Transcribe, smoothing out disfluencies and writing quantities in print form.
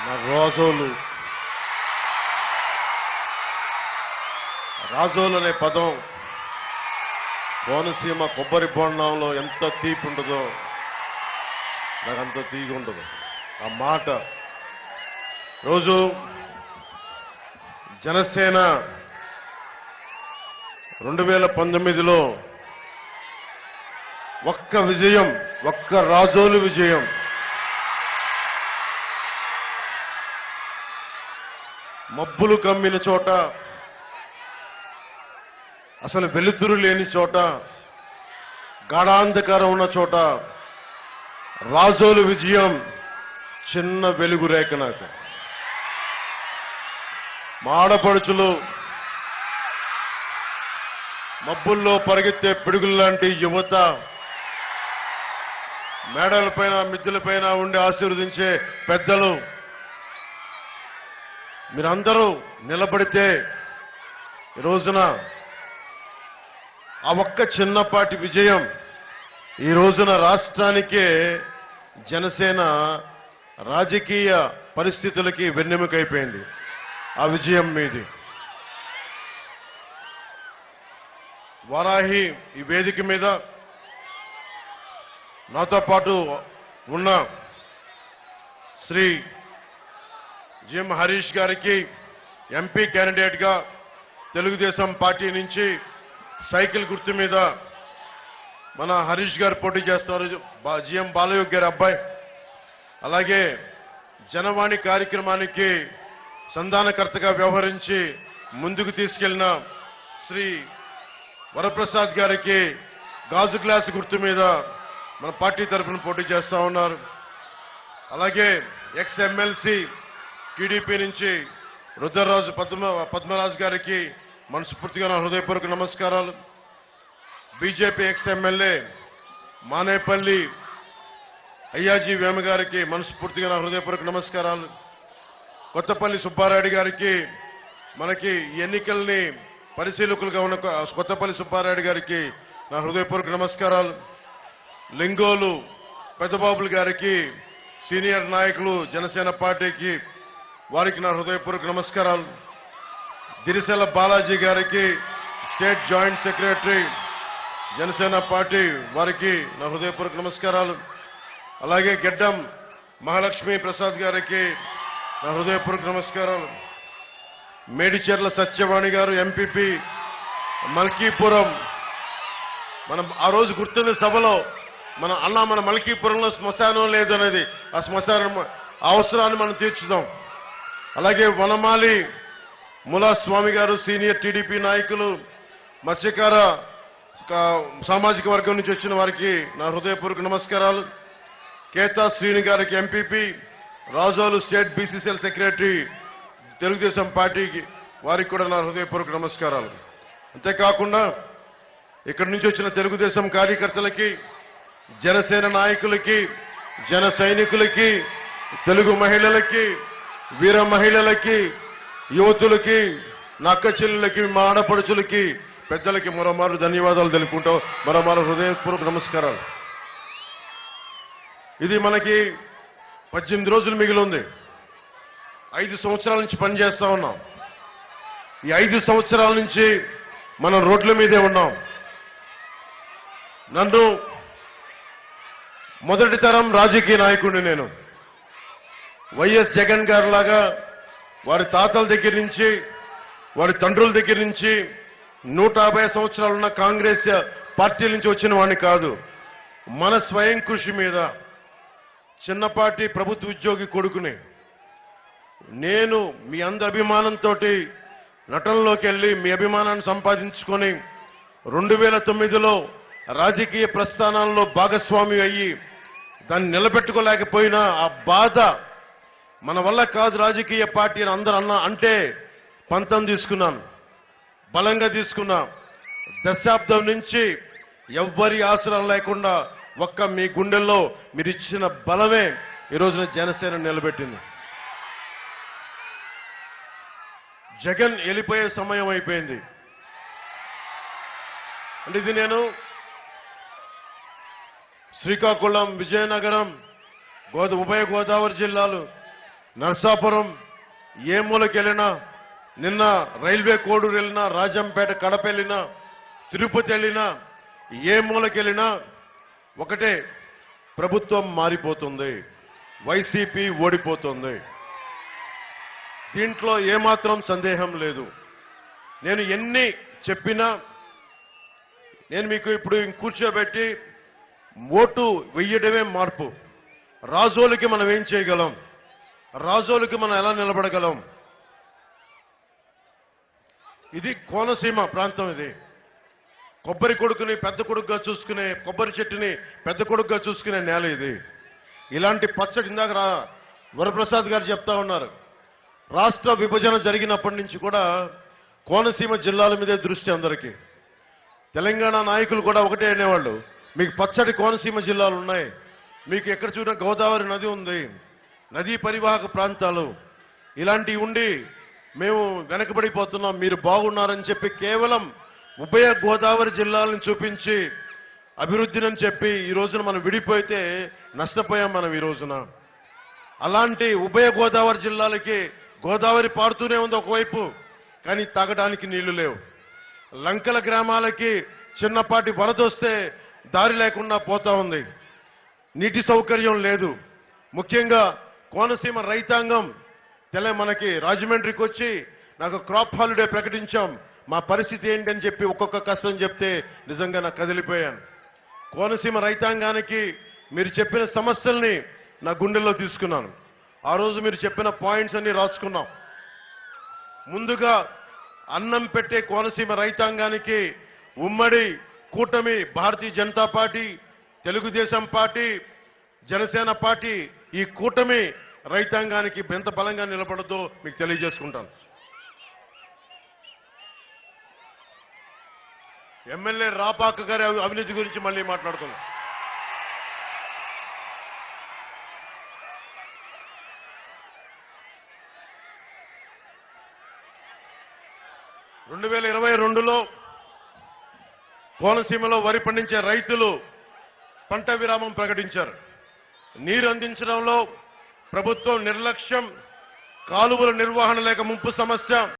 నా రాజోలు అనే పదం కోనసీమ కొబ్బరి బొండంలో ఎంత తీపి ఉండదో నాకు అంత తీగి ఉండదు ఆ మాట. రోజు జనసేన 2019లో ఒక్క విజయం, ఒక్క రాజోలు విజయం. మబ్బులు కమ్మిన చోట, అసలు వెలుతురు లేని చోట, గాఢాంధకారం ఉన్న చోట రాజోలు విజయం చిన్న వెలుగు రేఖ. నాకు మా ఆడపడుచులు, మబ్బుల్లో పరిగెత్తే పిడుగుల్లాంటి యువత, మేడలపైన మిద్దెలపైన ఉండి ఆశీర్వదించే పెద్దలు, మీరందరూ నిలబడితే ఈ రోజున ఆ ఒక్క చిన్నపాటి విజయం ఈ రోజున రాష్ట్రానికే జనసేన రాజకీయ పరిస్థితులకి వెన్నెముకైపోయింది. ఆ విజయం మీది. వారాహి ఈ వేదిక మీద నాతో పాటు ఉన్న శ్రీ జిఎం హరీష్ గారికి ఎంపీ క్యాండిడేట్ గా తెలుగుదేశం పార్టీ నుంచి సైకిల్ గుర్తు మీద మన హరీష్ గారు పోటీ చేస్తున్నారు, జిఎం బాలయోగ్ గారి అబ్బాయి. అలాగే జనవాణి కార్యక్రమానికి సంధానకర్తగా వ్యవహరించి ముందుకు తీసుకెళ్లిన శ్రీ వరప్రసాద్ గారికి గాజు గ్లాస్ గుర్తు మీద మన పార్టీ తరఫున పోటీ చేస్తా ఉన్నారు. అలాగే ఎక్స్ ఎమ్మెల్సీ టీడీపీ నుంచి రుద్రరాజు పద్మరాజు గారికి మనస్ఫూర్తిగా నా హృదయపూర్వక నమస్కారాలు. BJP ex MLA Manepalli Ayyaji Vema గారికి మనస్ఫూర్తిగా నా హృదయపూర్వక నమస్కారాలు. కొత్తపల్లి సుబ్బారెడ్డి గారికి, మనకి ఎన్నికల్ని పరిశీలకులుగా ఉన్న కొత్తపల్లి సుబ్బారెడ్డి గారికి నా హృదయపూర్వక నమస్కారాలు. లింగోలు పెద్దబాబులు గారికి, సీనియర్ నాయకులు జనసేన పార్టీకి, వారికి నా హృదయపూర్వక నమస్కారాలు. దిరిసెల బాలాజీ గారికి, state joint secretary Janasena party, వారికి నా హృదయపూర్వక నమస్కారాలు. అలాగే గెడ్డం మహాలక్ష్మి ప్రసాద్ గారికి నా హృదయపూర్వక నమస్కారాలు. మేడిచెర్ల సత్యవాణి గారు ఎంపీపీ మల్కీపురం. మనం ఆ రోజు గుర్తుంది సభలో మన మల్కీపురంలో శ్మశానం లేదనేది, ఆ శ్మశానం అవసరాన్ని మనం తీర్చుదాం. అలాగే వనమాలి ములా స్వామి గారు సీనియర్ టీడీపీ నాయకులు, మత్స్యకార సామాజిక వర్గం నుంచి వచ్చిన వారికి నా హృదయపూర్వక నమస్కారాలు. కేతా శ్రీని గారికి MPP, Razole state BCCL secretary Telugu Desam పార్టీకి, వారికి కూడా నా హృదయపూర్వక నమస్కారాలు. అంతేకాకుండా ఇక్కడి నుంచి వచ్చిన తెలుగుదేశం కార్యకర్తలకి, జనసేన నాయకులకి, జన సైనికులకి, తెలుగు మహిళలకి, వీర మహిళలకి, యువతులకి, నా అక్క చెల్లెలకి, మా ఆడపడుచులకి, పెద్దలకి మరోమారు ధన్యవాదాలు తెలుపుకుంటాం. మరోమారు హృదయపూర్వక నమస్కారాలు. ఇది మనకి 18 రోజులు మిగిలి ఉంది. 5 సంవత్సరాల నుంచి పనిచేస్తా ఉన్నాం. ఈ 5 సంవత్సరాల నుంచి మనం రోడ్ల మీదే ఉన్నాం. నన్ను మొదటి తరం రాజకీయ నాయకుడిని నేను. వైఎస్ జగన్ గారు లాగా వారి తాతల దగ్గర నుంచి, వారి తండ్రుల దగ్గర నుంచి 150 సంవత్సరాలున్న కాంగ్రెస్ పార్టీ నుంచి వచ్చిన వాడిని కాదు. మన స్వయం కృషి మీద చిన్నపాటి ప్రభుత్వ ఉద్యోగి కొడుకుని నేను మీ అందరి అభిమానంతో నటనలోకి వెళ్లి మీ అభిమానాన్ని సంపాదించుకొని 2009లో రాజకీయ ప్రస్థానాల్లో భాగస్వామి అయ్యి దాన్ని నిలబెట్టుకోలేకపోయినా ఆ బాధ, మన వల్ల కాదు రాజకీయ పార్టీ అని అందరూ అంటే పంతం తీసుకున్నాను, బలంగా తీసుకున్నా. దశాబ్దం నుంచి ఎవ్వరి ఆసరా లేకుండా ఒక్క మీ గుండెల్లో మీరు ఇచ్చిన బలమే ఈ రోజున జనసేన నిలబెట్టింది. జగన్ వెళ్ళిపోయే సమయం అయిపోయింది. అంటే ఇది నేను శ్రీకాకుళం, విజయనగరం, ఉభయ గోదావరి జిల్లాలు నర్సాపురం ఏ మూలకెళ్ళినా, నిన్న రైల్వే కోడూరు వెళ్ళినా, రాజంపేట కడప వెళ్ళినా, తిరుపతి వెళ్ళినా, ఏ మూలకెళ్ళినా ఒకటే, ప్రభుత్వం మారిపోతుంది, వైసీపీ ఓడిపోతుంది. దీంట్లో ఏమాత్రం సందేహం లేదు. నేను ఎన్ని చెప్పినా, నేను మీకు ఇప్పుడు కూర్చోబెట్టి ఓటు వెయ్యడమే మార్పు. రాజోలకి మనం ఏం చేయగలం, రాజోలకి మనం ఎలా నిలబడగలం? ఇది కోనసీమ ప్రాంతం. ఇది కొబ్బరి కొడుకుని పెద్ద కొడుకుగా చూసుకునే, కొబ్బరి చెట్టుని పెద్ద కొడుకుగా చూసుకునే నేల ఇది. ఇలాంటి పచ్చడి ఇందాక వరప్రసాద్ గారు చెప్తా ఉన్నారు. రాష్ట్ర విభజన జరిగినప్పటి నుంచి కూడా కోనసీమ జిల్లాల మీదే దృష్టి అందరికీ. తెలంగాణ నాయకులు కూడా ఒకటే అనేవాళ్ళు, మీకు పచ్చడి కోనసీమ జిల్లాలు ఉన్నాయి, మీకు ఎక్కడ చూసినా గోదావరి నది ఉంది, నదీ పరివాహక ప్రాంతాలు ఇలాంటివి ఉండి మేము వెనకబడిపోతున్నాం, మీరు బాగున్నారని చెప్పి కేవలం ఉభయ గోదావరి జిల్లాలను చూపించి అభివృద్ధిని చెప్పి ఈ రోజున మనం విడిపోయితే నష్టపోయాం మనం ఈ రోజున. అలాంటి ఉభయ గోదావరి జిల్లాలకి గోదావరి పారుతూనే ఉంది ఒకవైపు, కానీ తాగడానికి నీళ్లు లేవు. లంకల గ్రామాలకి చిన్నపాటి వరదొస్తే దారి లేకుండా పోతా ఉంది, నీటి సౌకర్యం లేదు. ముఖ్యంగా కోనసీమ రైతాంగం మనకి రాజమండ్రికి వచ్చి నాకు క్రాప్ హాలిడే ప్రకటించాం, మా పరిస్థితి ఏంటని చెప్పి ఒక్కొక్క కష్టం చెప్తే నిజంగా నాకు కదిలిపోయాను. కోనసీమ రైతాంగానికి మీరు చెప్పిన సమస్యల్ని నా గుండెల్లో తీసుకున్నాను. ఆ రోజు మీరు చెప్పిన పాయింట్స్ అన్ని రాసుకున్నాం. ముందుగా అన్నం పెట్టే కోనసీమ రైతాంగానికి ఉమ్మడి కూటమి Bharatiya Janata party, Telugu Desam party, Janasena party, ఈ కూటమి రైతాంగానికి ఎంత బలంగా నిలబడదో మీకు తెలియజేసుకుంటాను. ఎమ్మెల్యే రాపాక గారి అవినీతి గురించి మళ్ళీ మాట్లాడుతున్నాం. రెండు 2022లో కోనసీమలో వరి పండించే రైతులు పంట విరామం ప్రకటించారు. నీరు అందించడంలో ప్రభుత్వం నిర్లక్ష్యం, కాలువల నిర్వహణ లేక ముంపు సమస్య,